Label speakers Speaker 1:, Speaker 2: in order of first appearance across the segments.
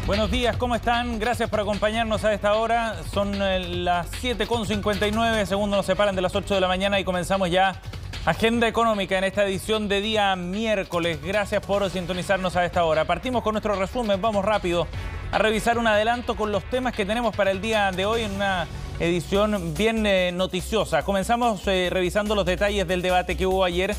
Speaker 1: Buenos días, ¿cómo están? Gracias por acompañarnos a esta hora. Son las 7:59, segundos nos separan de las 8 de la mañana y comenzamos ya Agenda Económica en esta edición de día miércoles. Gracias por sintonizarnos a esta hora. Partimos con nuestro resumen, vamos rápido a revisar un adelanto con los temas que tenemos para el día de hoy en una edición bien noticiosa. Comenzamos revisando los detalles del debate que hubo ayer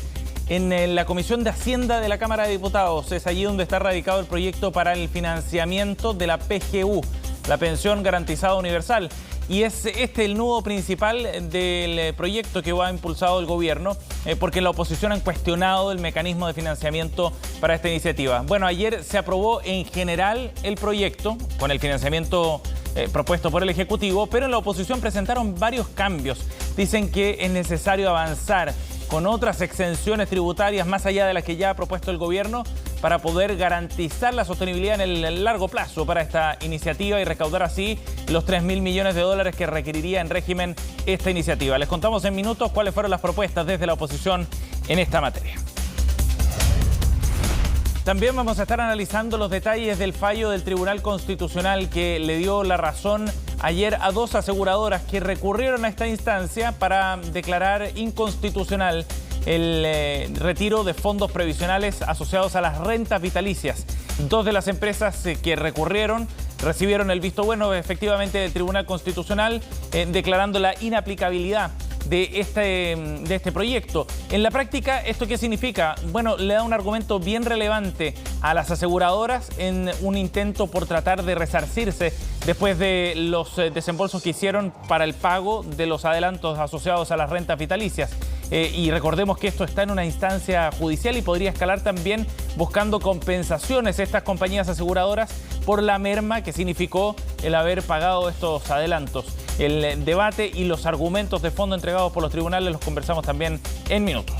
Speaker 1: en la Comisión de Hacienda de la Cámara de Diputados. Es allí donde está radicado el proyecto para el financiamiento de la PGU, la Pensión Garantizada Universal. Y es este el nudo principal del proyecto que ha impulsado el gobierno, porque la oposición han cuestionado el mecanismo de financiamiento para esta iniciativa. Bueno, ayer se aprobó en general el proyecto con el financiamiento propuesto por el Ejecutivo, pero en la oposición presentaron varios cambios. Dicen que es necesario avanzar con otras exenciones tributarias más allá de las que ya ha propuesto el gobierno para poder garantizar la sostenibilidad en el largo plazo para esta iniciativa y recaudar así los 3.000 millones de dólares que requeriría en régimen esta iniciativa. Les contamos en minutos cuáles fueron las propuestas desde la oposición en esta materia. También vamos a estar analizando los detalles del fallo del Tribunal Constitucional que le dio la razón ayer a dos aseguradoras que recurrieron a esta instancia para declarar inconstitucional el retiro de fondos previsionales asociados a las rentas vitalicias. Dos de las empresas que recurrieron recibieron el visto bueno efectivamente del Tribunal Constitucional declarando la inaplicabilidad de este proyecto. En la práctica, ¿esto qué significa? Bueno, le da un argumento bien relevante a las aseguradoras en un intento por tratar de resarcirse después de los desembolsos que hicieron para el pago de los adelantos asociados a las rentas vitalicias. Y recordemos que esto está en una instancia judicial y podría escalar también buscando compensaciones estas compañías aseguradoras por la merma que significó el haber pagado estos adelantos. El debate y los argumentos de fondo entregados por los tribunales los conversamos también en minutos.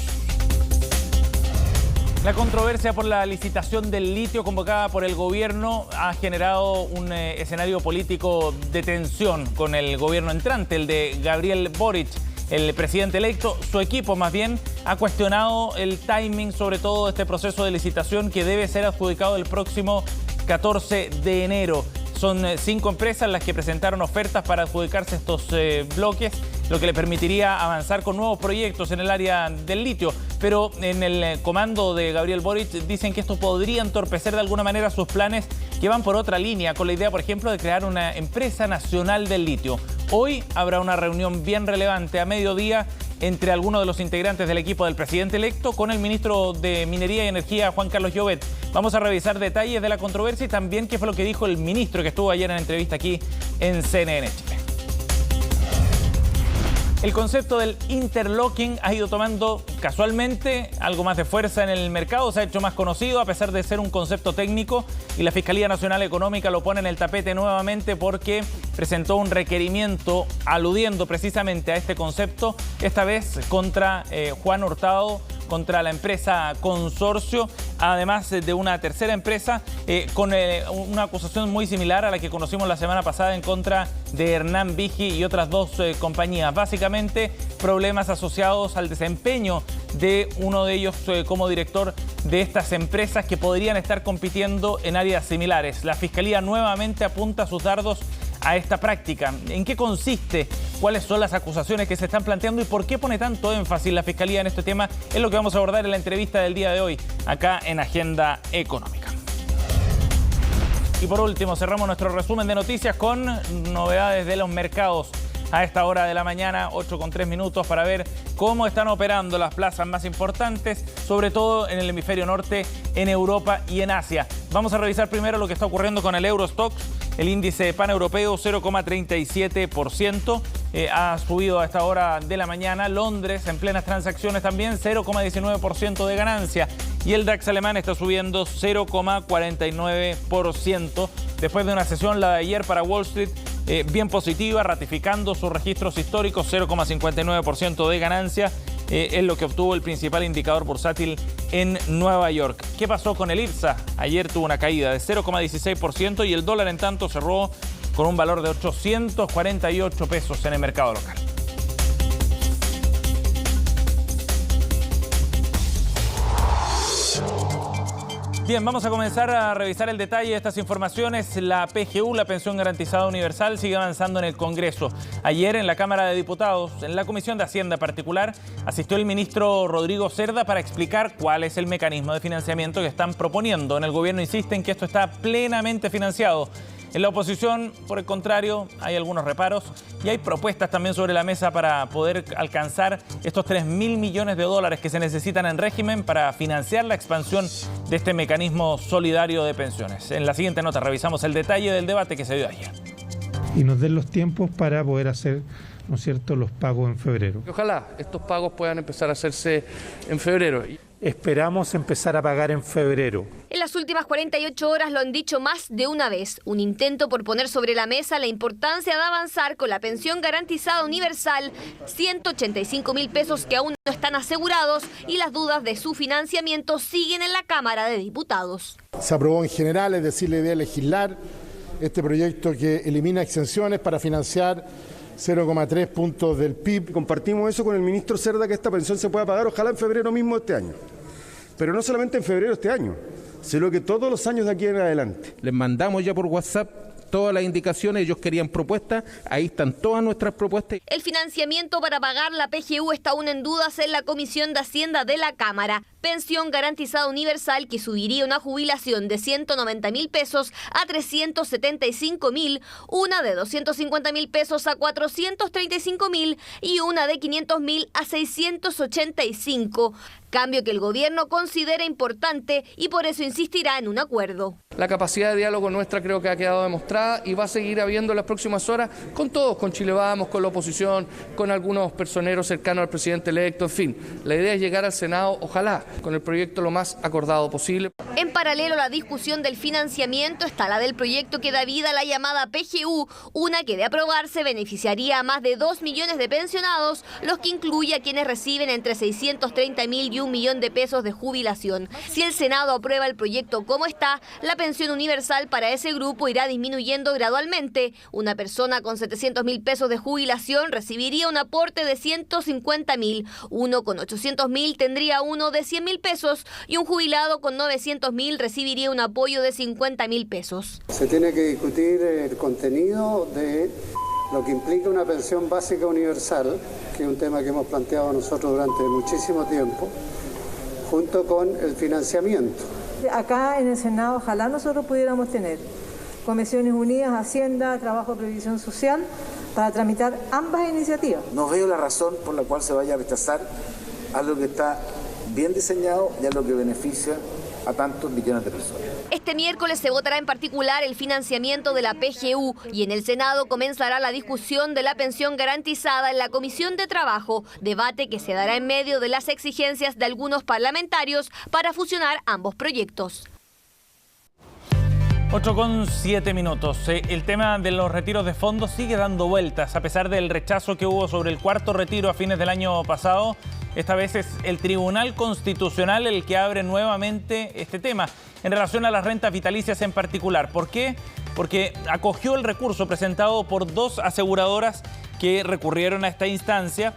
Speaker 1: La controversia por la licitación del litio convocada por el gobierno ha generado un escenario político de tensión con el gobierno entrante, el de Gabriel Boric. El presidente electo, su equipo más bien, ha cuestionado el timing, sobre todo de este proceso de licitación que debe ser adjudicado el próximo 14 de enero. Son 5 empresas las que presentaron ofertas para adjudicarse estos bloques, lo que le permitiría avanzar con nuevos proyectos en el área del litio. Pero en el comando de Gabriel Boric dicen que esto podría entorpecer de alguna manera sus planes que van por otra línea, con la idea, por ejemplo, de crear una empresa nacional del litio. Hoy habrá una reunión bien relevante a mediodía entre algunos de los integrantes del equipo del presidente electo con el ministro de Minería y Energía, Juan Carlos Llobet. Vamos a revisar detalles de la controversia y también qué fue lo que dijo el ministro que estuvo ayer en entrevista aquí en CNN Chile. El concepto del interlocking ha ido tomando casualmente algo más de fuerza en el mercado, se ha hecho más conocido a pesar de ser un concepto técnico y la Fiscalía Nacional Económica lo pone en el tapete nuevamente porque presentó un requerimiento aludiendo precisamente a este concepto, esta vez contra Juan Hurtado, contra la empresa Consorcio, además de una tercera empresa con una acusación muy similar a la que conocimos la semana pasada en contra de Hernán Vigi y otras dos compañías. Básicamente problemas asociados al desempeño de uno de ellos como director de estas empresas que podrían estar compitiendo en áreas similares. La Fiscalía nuevamente apunta sus dardos a esta práctica. ¿En qué consiste? ¿Cuáles son las acusaciones que se están planteando y por qué pone tanto énfasis la Fiscalía en este tema? Es lo que vamos a abordar en la entrevista del día de hoy, acá en Agenda Económica. Y por último, cerramos nuestro resumen de noticias con novedades de los mercados. A esta hora de la mañana, 8:03 para ver cómo están operando las plazas más importantes, sobre todo en el hemisferio norte, en Europa y en Asia. Vamos a revisar primero lo que está ocurriendo con el Eurostoxx. El índice paneuropeo 0,37%, ha subido a esta hora de la mañana. Londres en plenas transacciones también 0,19% de ganancia. Y el DAX alemán está subiendo 0,49%. Después de una sesión, la de ayer para Wall Street, bien positiva, ratificando sus registros históricos, 0,59% de ganancia. Es lo que obtuvo el principal indicador bursátil en Nueva York. ¿Qué pasó con el IPSA? Ayer tuvo una caída de 0,16% y el dólar en tanto cerró con un valor de 848 pesos en el mercado local. Bien, vamos a comenzar a revisar el detalle de estas informaciones. La PGU, la Pensión Garantizada Universal, sigue avanzando en el Congreso. Ayer en la Cámara de Diputados, en la Comisión de Hacienda en particular, asistió el ministro Rodrigo Cerda para explicar cuál es el mecanismo de financiamiento que están proponiendo. En el gobierno insisten que esto está plenamente financiado. En la oposición, por el contrario, hay algunos reparos y hay propuestas también sobre la mesa para poder alcanzar estos 3.000 millones de dólares que se necesitan en régimen para financiar la expansión de este mecanismo solidario de pensiones. En la siguiente nota revisamos el detalle del debate que se dio ayer.
Speaker 2: Y nos den los tiempos para poder hacer, ¿no es cierto?, los pagos en febrero.
Speaker 3: Ojalá estos pagos puedan empezar a hacerse en febrero.
Speaker 2: Esperamos empezar a pagar en febrero.
Speaker 4: En las últimas 48 horas lo han dicho más de una vez. Un intento por poner sobre la mesa la importancia de avanzar con la pensión garantizada universal, 185.000 pesos que aún no están asegurados y las dudas de su financiamiento siguen en la Cámara de Diputados.
Speaker 5: Se aprobó en general, es decir, la idea de legislar este proyecto que elimina exenciones para financiar 0,3 puntos del PIB.
Speaker 6: Compartimos eso con el ministro Cerda, que esta pensión se pueda pagar ojalá en febrero mismo de este año. Pero no solamente en febrero de este año, sino que todos los años de aquí en adelante.
Speaker 7: Les mandamos ya por WhatsApp todas las indicaciones, ellos querían propuestas, ahí están todas nuestras propuestas.
Speaker 4: El financiamiento para pagar la PGU está aún en dudas en la Comisión de Hacienda de la Cámara. Pensión garantizada universal que subiría una jubilación de 190.000 pesos a 375.000, una de 250.000 pesos a 435.000 y una de 500.000 a 685. Cambio que el gobierno considera importante y por eso insistirá en un acuerdo.
Speaker 3: La capacidad de diálogo nuestra creo que ha quedado demostrada y va a seguir habiendo en las próximas horas con todos, con Chile Vamos, con la oposición, con algunos personeros cercanos al presidente electo, en fin. La idea es llegar al Senado, ojalá, con el proyecto lo más acordado posible.
Speaker 4: En paralelo a la discusión del financiamiento está la del proyecto que da vida a la llamada PGU, una que de aprobarse beneficiaría a más de 2 millones de pensionados, los que incluye a quienes reciben entre 630.000 y 1 millón de pesos de jubilación. Si el Senado aprueba el proyecto como está, la pensión universal para ese grupo irá disminuyendo gradualmente. Una persona con 700.000 pesos de jubilación recibiría un aporte de 150.000, uno con 800.000 tendría uno de 100.000 pesos y un jubilado con 900.000 recibiría un apoyo de 50.000 pesos.
Speaker 8: Se tiene que discutir el contenido de lo que implica una pensión básica universal, que es un tema que hemos planteado nosotros durante muchísimo tiempo, junto con el financiamiento.
Speaker 9: Acá en el Senado ojalá nosotros pudiéramos tener Comisiones Unidas, Hacienda, Trabajo y Previsión Social para tramitar ambas iniciativas.
Speaker 10: No veo la razón por la cual se vaya a rechazar algo que está bien diseñado y algo que beneficia a tantos millones de personas.
Speaker 4: Este miércoles se votará en particular el financiamiento de la PGU y en el Senado comenzará la discusión de la pensión garantizada en la Comisión de Trabajo, debate que se dará en medio de las exigencias de algunos parlamentarios para fusionar ambos proyectos.
Speaker 1: 8:07 minutos. El tema de los retiros de fondos sigue dando vueltas. A pesar del rechazo que hubo sobre el cuarto retiro a fines del año pasado, esta vez es el Tribunal Constitucional el que abre nuevamente este tema en relación a las rentas vitalicias en particular. ¿Por qué? Porque acogió el recurso presentado por 2 aseguradoras que recurrieron a esta instancia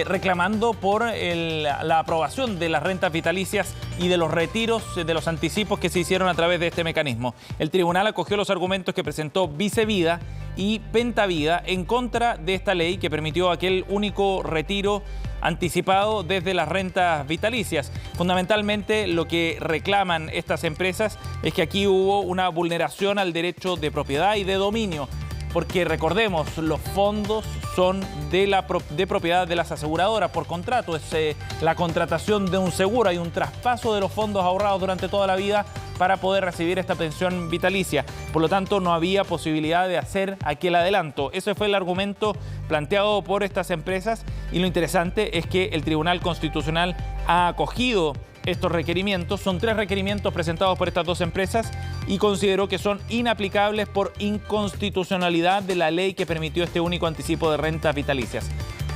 Speaker 1: reclamando por la aprobación de las rentas vitalicias y de los retiros de los anticipos que se hicieron a través de este mecanismo. El tribunal acogió los argumentos que presentó Vicevida y Pentavida en contra de esta ley que permitió aquel único retiro anticipado desde las rentas vitalicias. Fundamentalmente lo que reclaman estas empresas es que aquí hubo una vulneración al derecho de propiedad y de dominio, porque recordemos, los fondos son de propiedad de las aseguradoras por contrato. Es la contratación de un seguro, hay un traspaso de los fondos ahorrados durante toda la vida para poder recibir esta pensión vitalicia. Por lo tanto, no había posibilidad de hacer aquel adelanto. Ese fue el argumento planteado por estas empresas y lo interesante es que el Tribunal Constitucional ha acogido estos requerimientos. Son 3 requerimientos presentados por estas 2 empresas y consideró que son inaplicables por inconstitucionalidad de la ley que permitió este único anticipo de rentas vitalicias.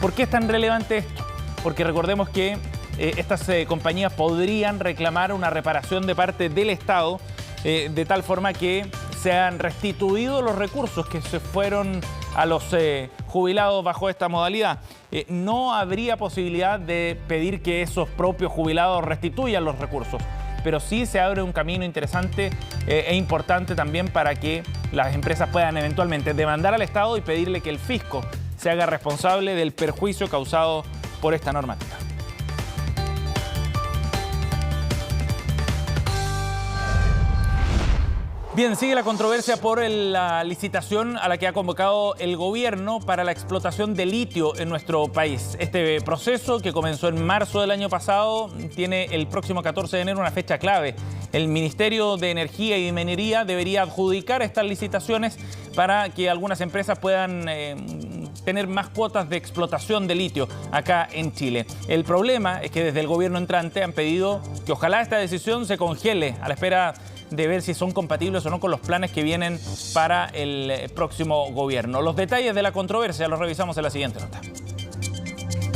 Speaker 1: ¿Por qué es tan relevante esto? Porque recordemos que estas compañías podrían reclamar una reparación de parte del Estado de tal forma que sean restituidos los recursos que se fueron a los jubilados bajo esta modalidad. No habría posibilidad de pedir que esos propios jubilados restituyan los recursos. pero sí se abre un camino interesante e importante también para que las empresas puedan eventualmente demandar al Estado y pedirle que el fisco se haga responsable del perjuicio causado por esta normativa. Bien, sigue la controversia por la licitación a la que ha convocado el gobierno para la explotación de litio en nuestro país. Este proceso, que comenzó en marzo del año pasado, tiene el próximo 14 de enero una fecha clave. El Ministerio de Energía y de Minería debería adjudicar estas licitaciones para que algunas empresas puedan tener más cuotas de explotación de litio acá en Chile. El problema es que desde el gobierno entrante han pedido que ojalá esta decisión se congele a la espera de ver si son compatibles o no con los planes que vienen para el próximo gobierno. Los detalles de la controversia los revisamos en la siguiente nota.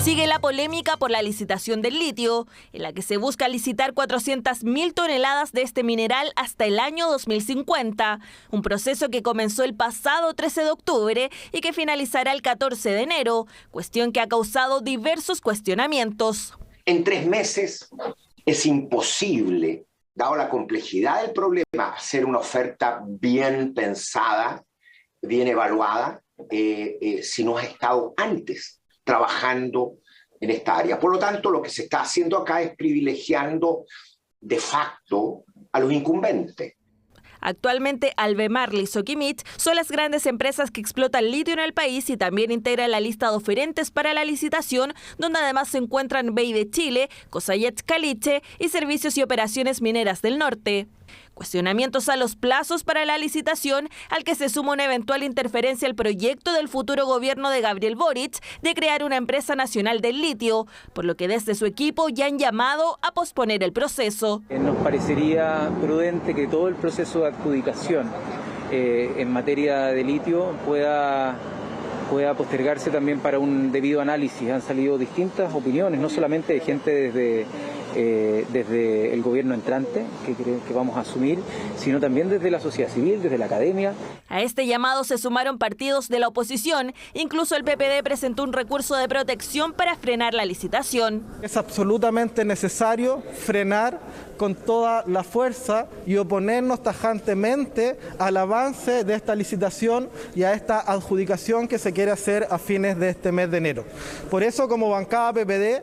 Speaker 11: Sigue la polémica por la licitación del litio, en la que se busca licitar 400.000 toneladas de este mineral hasta el año 2050, un proceso que comenzó el pasado 13 de octubre y que finalizará el 14 de enero, cuestión que ha causado diversos cuestionamientos.
Speaker 12: En 3 meses es imposible, dado la complejidad del problema, hacer una oferta bien pensada, bien evaluada, si no has estado antes trabajando en esta área. Por lo tanto, lo que se está haciendo acá es privilegiando de facto a los incumbentes.
Speaker 11: Actualmente Albemarle y Soquimich son las grandes empresas que explotan litio en el país y también integran la lista de oferentes para la licitación, donde además se encuentran BEI de Chile, Cosallet Caliche y Servicios y Operaciones Mineras del Norte. Cuestionamientos a los plazos para la licitación, al que se suma una eventual interferencia al proyecto del futuro gobierno de Gabriel Boric de crear una empresa nacional del litio, por lo que desde su equipo ya han llamado a posponer el proceso.
Speaker 13: Nos parecería prudente que todo el proceso de adjudicación en materia de litio pueda postergarse también para un debido análisis. Han salido distintas opiniones, no solamente de gente desde el gobierno entrante, que vamos a asumir, sino también desde la sociedad civil, desde la academia.
Speaker 11: A este llamado se sumaron partidos de la oposición, incluso el PPD presentó un recurso de protección para frenar la licitación.
Speaker 14: Es absolutamente necesario frenar con toda la fuerza y oponernos tajantemente al avance de esta licitación y a esta adjudicación que se quiere hacer a fines de este mes de enero. Por eso, como bancada PPD,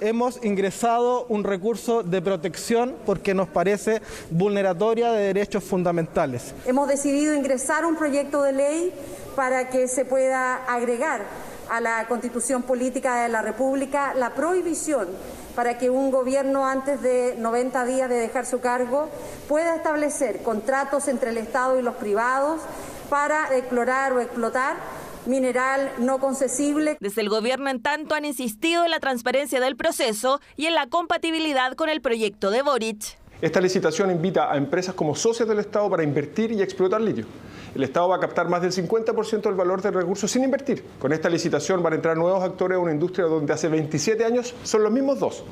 Speaker 14: hemos ingresado un recurso de protección porque nos parece vulneratoria de derechos fundamentales.
Speaker 9: Hemos decidido ingresar un proyecto de ley para que se pueda agregar a la Constitución Política de la República la prohibición para que un gobierno antes de 90 días de dejar su cargo pueda establecer contratos entre el Estado y los privados para explorar o explotar mineral no concesible.
Speaker 11: Desde el gobierno, en tanto, han insistido en la transparencia del proceso y en la compatibilidad con el proyecto de Boric.
Speaker 15: Esta licitación invita a empresas como socios del Estado para invertir y explotar litio. El Estado va a captar más del 50% del valor del recurso sin invertir. Con esta licitación van a entrar nuevos actores a una industria donde hace 27 años son los mismos dos.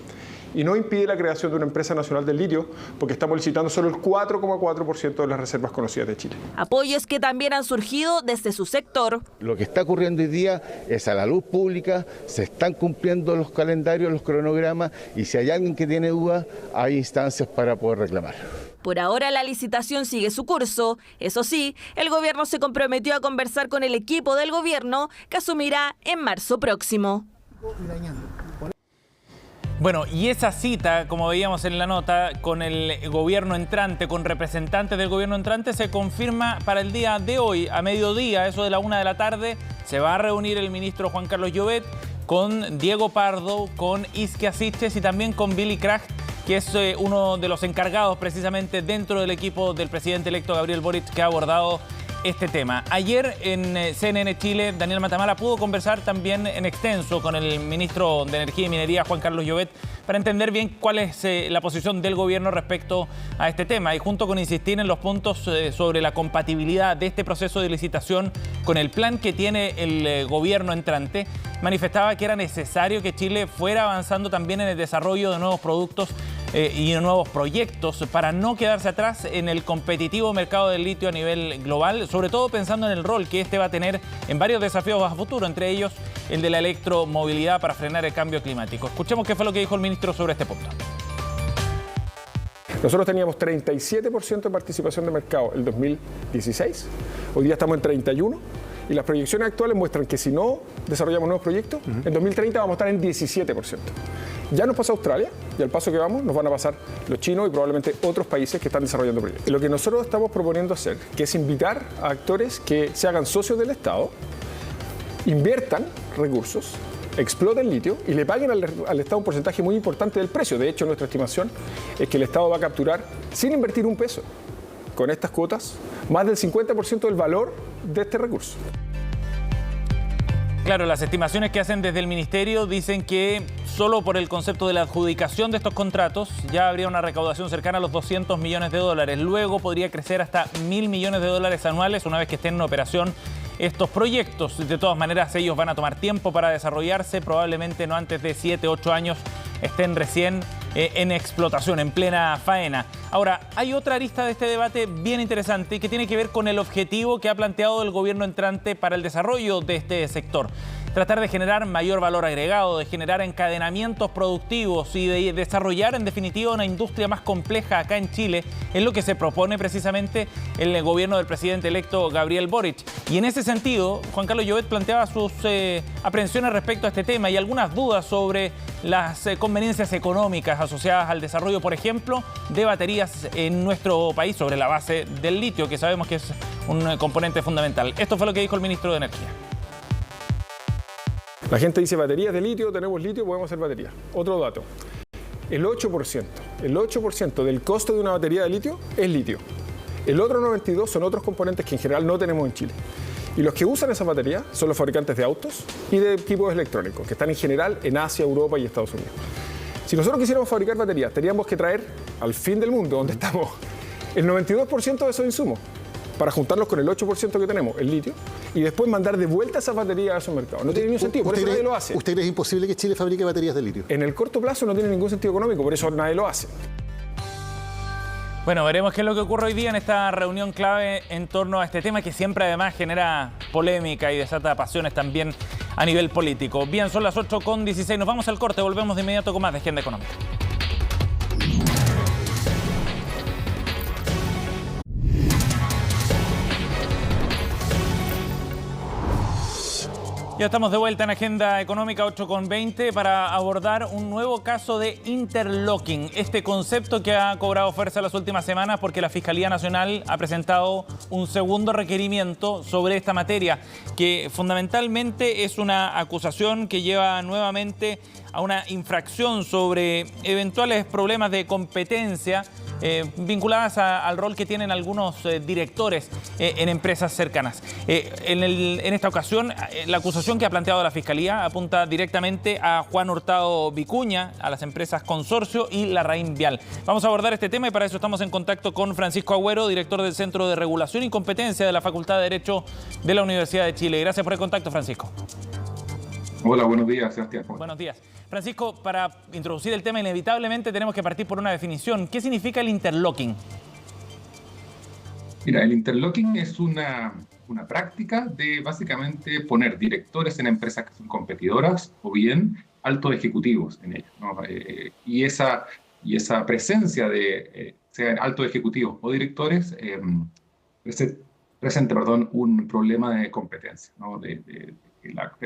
Speaker 15: Y no impide la creación de una empresa nacional del litio, porque estamos licitando solo el 4,4% de las reservas conocidas de Chile.
Speaker 11: Apoyos que también han surgido desde su sector.
Speaker 16: Lo que está ocurriendo hoy día es a la luz pública, se están cumpliendo los calendarios, los cronogramas, y si hay alguien que tiene dudas, hay instancias para poder reclamar.
Speaker 11: Por ahora la licitación sigue su curso. Eso sí, el gobierno se comprometió a conversar con el equipo del gobierno que asumirá en marzo próximo.
Speaker 1: Bueno, y esa cita, como veíamos en la nota, con el gobierno entrante, con representantes del gobierno entrante, se confirma para el día de hoy, a mediodía, eso de la 1 de la tarde, se va a reunir el ministro Juan Carlos Llobet con Diego Pardo, con Isquia Siches y también con Billy Kraft, que es uno de los encargados precisamente dentro del equipo del presidente electo Gabriel Boric, que ha abordado este tema. Ayer en CNN Chile, Daniel Matamala pudo conversar también en extenso con el ministro de Energía y Minería, Juan Carlos Llobet, para entender bien cuál es la posición del gobierno respecto a este tema y junto con insistir en los puntos sobre la compatibilidad de este proceso de licitación con el plan que tiene el gobierno entrante, manifestaba que era necesario que Chile fuera avanzando también en el desarrollo de nuevos productos y de nuevos proyectos para no quedarse atrás en el competitivo mercado del litio a nivel global, sobre todo pensando en el rol que este va a tener en varios desafíos a futuro, entre ellos el de la electromovilidad para frenar el cambio climático. Escuchemos qué fue lo que dijo el ministro sobre este punto.
Speaker 15: Nosotros teníamos 37% de participación de mercado en el 2016, hoy día estamos en 31%, y las proyecciones actuales muestran que si no desarrollamos nuevos proyectos, en 2030 vamos a estar en 17%. Ya nos pasó Australia, y al paso que vamos nos van a pasar los chinos y probablemente otros países que están desarrollando proyectos. Lo que nosotros estamos proponiendo hacer, que es invitar a actores que se hagan socios del Estado, inviertan recursos, exploten litio y le paguen al Estado un porcentaje muy importante del precio. De hecho, nuestra estimación es que el Estado va a capturar, sin invertir un peso, con estas cuotas, más del 50% del valor de este recurso.
Speaker 1: Claro, las estimaciones que hacen desde el Ministerio dicen que solo por el concepto de la adjudicación de estos contratos ya habría una recaudación cercana a los 200 millones de dólares. Luego podría crecer hasta 1.000 millones de dólares anuales una vez que estén en operación estos proyectos. De todas maneras, ellos van a tomar tiempo para desarrollarse, probablemente no antes de 7, 8 años estén recién en explotación, en plena faena. Ahora, hay otra arista de este debate bien interesante que tiene que ver con el objetivo que ha planteado el gobierno entrante para el desarrollo de este sector. Tratar de generar mayor valor agregado, de generar encadenamientos productivos y de desarrollar en definitiva una industria más compleja acá en Chile, es lo que se propone precisamente el gobierno del presidente electo Gabriel Boric. Y en ese sentido, Juan Carlos Llobet planteaba sus aprehensiones respecto a este tema y algunas dudas sobre las conveniencias económicas asociadas al desarrollo, por ejemplo, de baterías en nuestro país sobre la base del litio, que sabemos que es un componente fundamental. Esto fue lo que dijo el ministro de Energía.
Speaker 15: La gente dice baterías de litio, tenemos litio, podemos hacer baterías. Otro dato, el 8% del costo de una batería de litio es litio. El otro 92% son otros componentes que en general no tenemos en Chile. Y los que usan esa batería son los fabricantes de autos y de equipos electrónicos, que están en general en Asia, Europa y Estados Unidos. Si nosotros quisiéramos fabricar baterías, teníamos que traer al fin del mundo, donde estamos, el 92% de esos insumos, para juntarlos con el 8% que tenemos, el litio, y después mandar de vuelta esas baterías a esos mercados. No tiene ningún sentido, por eso nadie lo hace.
Speaker 17: ¿Usted cree que es imposible que Chile fabrique baterías de litio?
Speaker 15: En el corto plazo no tiene ningún sentido económico, por eso nadie lo hace.
Speaker 1: Bueno, veremos qué es lo que ocurre hoy día en esta reunión clave en torno a este tema que siempre además genera polémica y desata pasiones también a nivel político. Bien, son las 8:16, nos vamos al corte, volvemos de inmediato con más de Agenda Económica. Ya estamos de vuelta en Agenda Económica 8:20 para abordar un nuevo caso de interlocking. Este concepto que ha cobrado fuerza las últimas semanas porque la Fiscalía Nacional ha presentado un segundo requerimiento sobre esta materia, que fundamentalmente es una acusación que lleva nuevamente a una infracción sobre eventuales problemas de competencia vinculadas al rol que tienen algunos directores en empresas cercanas. En esta ocasión, la acusación que ha planteado la Fiscalía apunta directamente a Juan Hurtado Vicuña, a las empresas Consorcio y Larraín Vial. Vamos a abordar este tema y para eso estamos en contacto con Francisco Agüero, director del Centro de Regulación y Competencia de la Facultad de Derecho de la Universidad de Chile. Gracias por el contacto, Francisco.
Speaker 18: Hola, buenos días, Sebastián.
Speaker 1: Buenos días. Francisco, para introducir el tema, inevitablemente tenemos que partir por una definición. ¿Qué significa el interlocking?
Speaker 18: Mira, el interlocking es una práctica de básicamente poner directores en empresas que son competidoras o bien altos ejecutivos en ellas, ¿no? Y esa presencia de sean altos ejecutivos o directores presenta un problema de competencia, ¿no?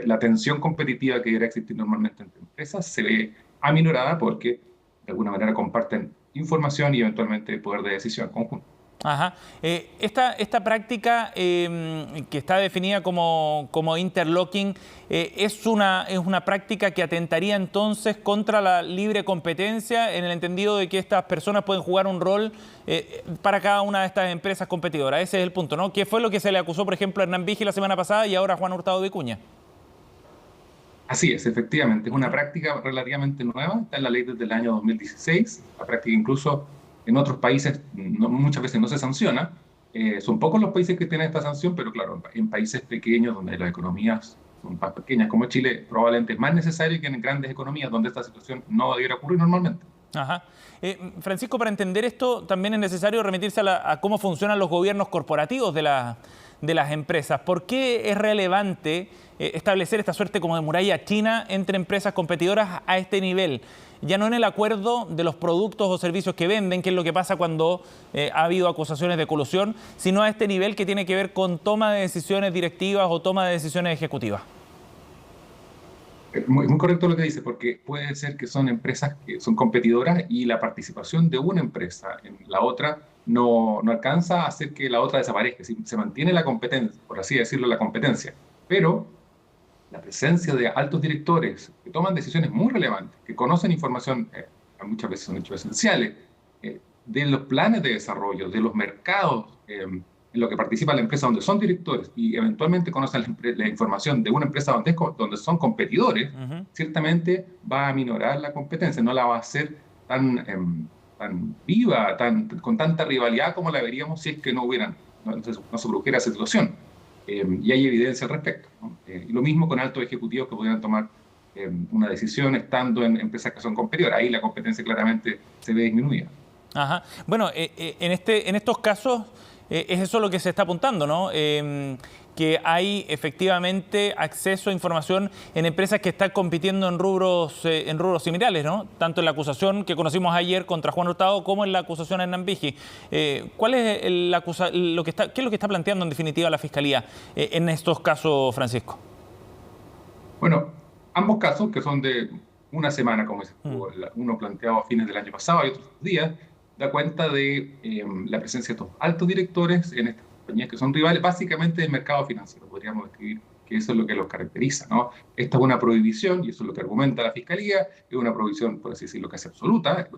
Speaker 18: La tensión competitiva que debería existir normalmente entre empresas se ve aminorada porque de alguna manera comparten información y eventualmente poder de decisión conjunto.
Speaker 1: Ajá. Esta práctica que está definida como interlocking es una práctica que atentaría entonces contra la libre competencia en el entendido de que estas personas pueden jugar un rol para cada una de estas empresas competidoras. Ese es el punto, ¿no? ¿Qué fue lo que se le acusó, por ejemplo, a Hernán Vigi la semana pasada y ahora a Juan Hurtado Vicuña?
Speaker 18: Así es, efectivamente. Es una práctica relativamente nueva. Está en la ley desde el año 2016. La práctica incluso en otros países muchas veces no se sanciona. Son pocos los países que tienen esta sanción, pero claro, en países pequeños donde las economías son más pequeñas como Chile, probablemente es más necesario que en grandes economías donde esta situación no debiera ocurrir normalmente.
Speaker 1: Ajá. Francisco, para entender esto también es necesario remitirse a cómo funcionan los gobiernos corporativos de de las empresas. ¿Por qué es relevante establecer esta suerte como de muralla china entre empresas competidoras a este nivel? Ya no en el acuerdo de los productos o servicios que venden, que es lo que pasa cuando ha habido acusaciones de colusión, sino a este nivel que tiene que ver con toma de decisiones directivas o toma de decisiones ejecutivas.
Speaker 18: Muy correcto lo que dice, porque puede ser que son empresas que son competidoras y la participación de una empresa en la otra no alcanza a hacer que la otra desaparezca. Se mantiene la competencia, por así decirlo, la competencia, pero la presencia de altos directores que toman decisiones muy relevantes, que conocen información, muchas veces son hechos esenciales, de los planes de desarrollo, de los mercados en lo que participa la empresa donde son directores y eventualmente conocen la información de una empresa donde son competidores, ciertamente va a aminorar la competencia, no la va a hacer tan viva, con tanta rivalidad como la veríamos si es que no se produjera esa situación. Y hay evidencia al respecto, ¿no? Y lo mismo con altos ejecutivos que podrían tomar una decisión estando en empresas que son competidoras. Ahí la competencia claramente se ve disminuida.
Speaker 1: Ajá. Bueno, en estos casos es eso lo que se está apuntando, ¿no? Que hay efectivamente acceso a información en empresas que están compitiendo en rubros similares, ¿no? Tanto en la acusación que conocimos ayer contra Juan Hurtado como en la acusación a Hernán Vigi. ¿Cuál es qué es lo que está planteando en definitiva la Fiscalía en estos casos, Francisco?
Speaker 18: Bueno, ambos casos, que son de una semana, como es uno planteado a fines del año pasado y otros días, da cuenta de la presencia de estos altos directores en estas compañías que son rivales básicamente del mercado financiero. Podríamos describir que eso es lo que los caracteriza, ¿no? Esta es una prohibición, y eso es lo que argumenta la Fiscalía, es una prohibición, por así decirlo, casi absoluta.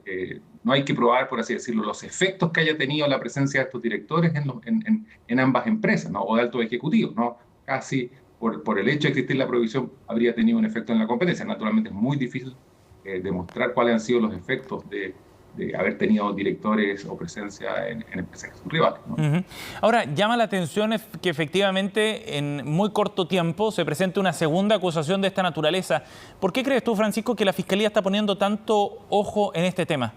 Speaker 18: No hay que probar, por así decirlo, los efectos que haya tenido la presencia de estos directores en ambas empresas, ¿no? O de altos ejecutivos, ¿no? Casi por el hecho de existir la prohibición habría tenido un efecto en la competencia. Naturalmente es muy difícil demostrar cuáles han sido los efectos de haber tenido directores o presencia en empresas que son rivales, ¿no?
Speaker 1: Ahora, llama la atención que efectivamente en muy corto tiempo se presente una segunda acusación de esta naturaleza. ¿Por qué crees tú, Francisco, que la Fiscalía está poniendo tanto ojo en este tema?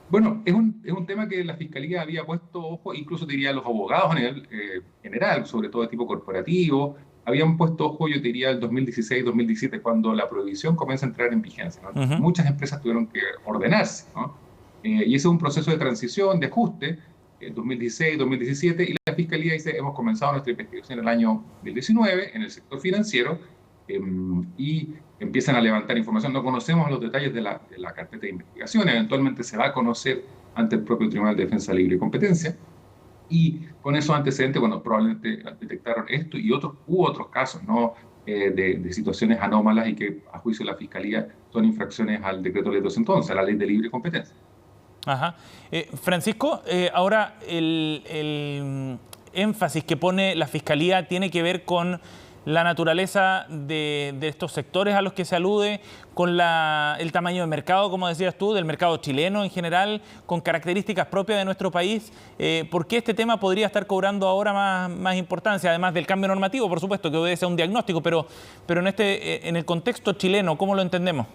Speaker 18: Bueno, es un tema que la Fiscalía había puesto ojo, incluso diría los abogados a nivel general, sobre todo de tipo corporativo, habían puesto ojo, yo diría, el 2016-2017, cuando la prohibición comienza a entrar en vigencia, ¿no? Muchas empresas tuvieron que ordenarse, ¿no? Y ese es un proceso de transición, de ajuste, 2016-2017, y la Fiscalía dice, hemos comenzado nuestra investigación en el año 2019 en el sector financiero, y empiezan a levantar información. No conocemos los detalles de la carpeta de investigación, eventualmente se va a conocer ante el propio Tribunal de Defensa Libre y Competencia, y con esos antecedentes, bueno, probablemente detectaron esto y hubo otros casos, ¿no? De situaciones anómalas y que, a juicio de la Fiscalía, son infracciones al decreto ley 211, a la ley de libre competencia.
Speaker 1: Ajá. Francisco, ahora el énfasis que pone la Fiscalía tiene que ver con la naturaleza de estos sectores a los que se alude, con el tamaño de mercado, como decías tú, del mercado chileno en general, con características propias de nuestro país. ¿Por qué este tema podría estar cobrando ahora más importancia, además del cambio normativo, por supuesto, que obedece a un diagnóstico, pero en el contexto chileno, ¿cómo lo entendemos?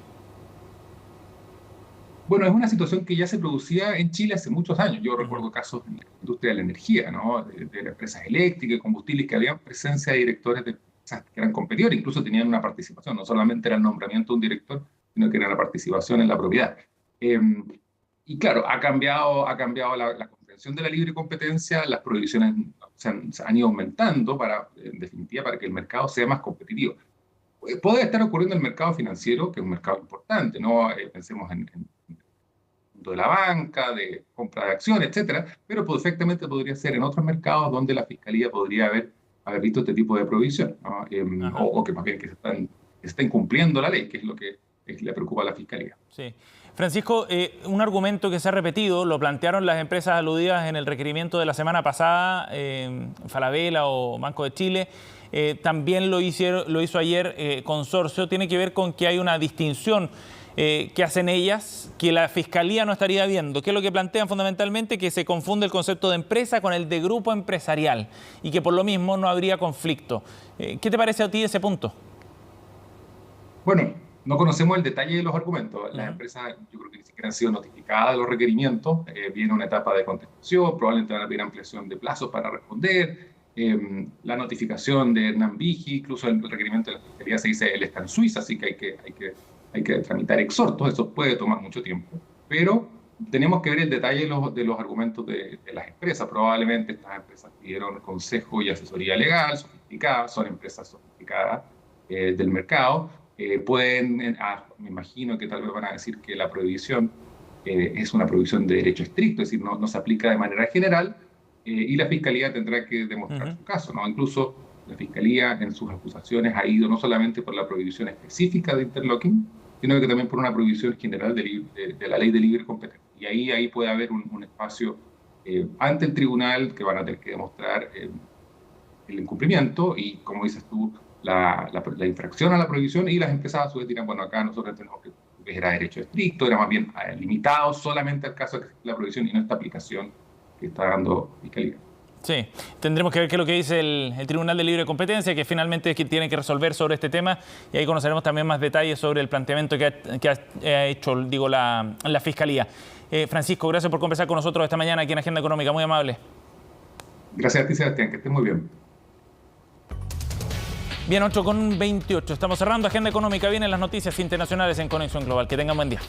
Speaker 18: Bueno, es una situación que ya se producía en Chile hace muchos años. Yo recuerdo casos en la industria de la energía, ¿no? De las empresas eléctricas, combustibles, que habían presencia de directores de empresas que eran competidores, incluso tenían una participación, no solamente era el nombramiento de un director, sino que era la participación en la propiedad. Y claro, ha cambiado la comprensión de la libre competencia, las prohibiciones se han ido aumentando en definitiva, para que el mercado sea más competitivo. Puede estar ocurriendo en el mercado financiero, que es un mercado importante, ¿no? Pensemos en de la banca, de compra de acciones, etcétera, pero perfectamente podría ser en otros mercados donde la Fiscalía podría haber visto este tipo de prohibición, ¿no? O que más bien que se está incumpliendo la ley, que es lo que le preocupa a la Fiscalía.
Speaker 1: Sí. Francisco, un argumento que se ha repetido, lo plantearon las empresas aludidas en el requerimiento de la semana pasada, Falabella o Banco de Chile, también lo hizo ayer Consorcio, tiene que ver con que hay una distinción que hacen ellas, que la Fiscalía no estaría viendo. ¿Qué es lo que plantean fundamentalmente? Que se confunde el concepto de empresa con el de grupo empresarial y que por lo mismo no habría conflicto. ¿Qué te parece a ti ese punto?
Speaker 18: Bueno, No conocemos el detalle de los argumentos. Las empresas, yo creo que ni siquiera han sido notificadas de los requerimientos. Viene una etapa de contestación, probablemente van a pedir ampliación de plazos para responder. La notificación de Hernán Vigi, incluso el requerimiento de la Fiscalía se dice, él está en Suiza, así que hay que tramitar exhortos. Eso puede tomar mucho tiempo. Pero tenemos que ver el detalle de los argumentos de las empresas. Probablemente estas empresas pidieron consejo y asesoría legal, sofisticadas, son empresas sofisticadas del mercado. Me imagino que tal vez van a decir que la prohibición es una prohibición de derecho estricto, es decir, no se aplica de manera general, y la Fiscalía tendrá que demostrar su caso, ¿no? Incluso la Fiscalía en sus acusaciones ha ido no solamente por la prohibición específica de interlocking, sino que también por una prohibición general de la ley de libre competencia. Y ahí puede haber un espacio ante el tribunal que van a tener que demostrar el incumplimiento y, como dices tú, la infracción a la prohibición, y las empresas a su vez dirán, bueno, acá nosotros tenemos que era derecho estricto, era más bien limitado solamente al caso de la prohibición y no esta aplicación que está dando Fiscalía. Sí, tendremos que ver qué es lo que dice el Tribunal de Libre Competencia, que finalmente es quien tiene que resolver sobre este tema, y ahí conoceremos también más detalles sobre el planteamiento que ha hecho, la Fiscalía. Francisco, gracias por conversar con nosotros esta mañana aquí en Agenda Económica, muy amable. Gracias a ti, Sebastián, que estés muy bien. Bien, 8:28. Estamos cerrando Agenda Económica. Vienen las noticias internacionales en Conexión Global. Que tengan buen día.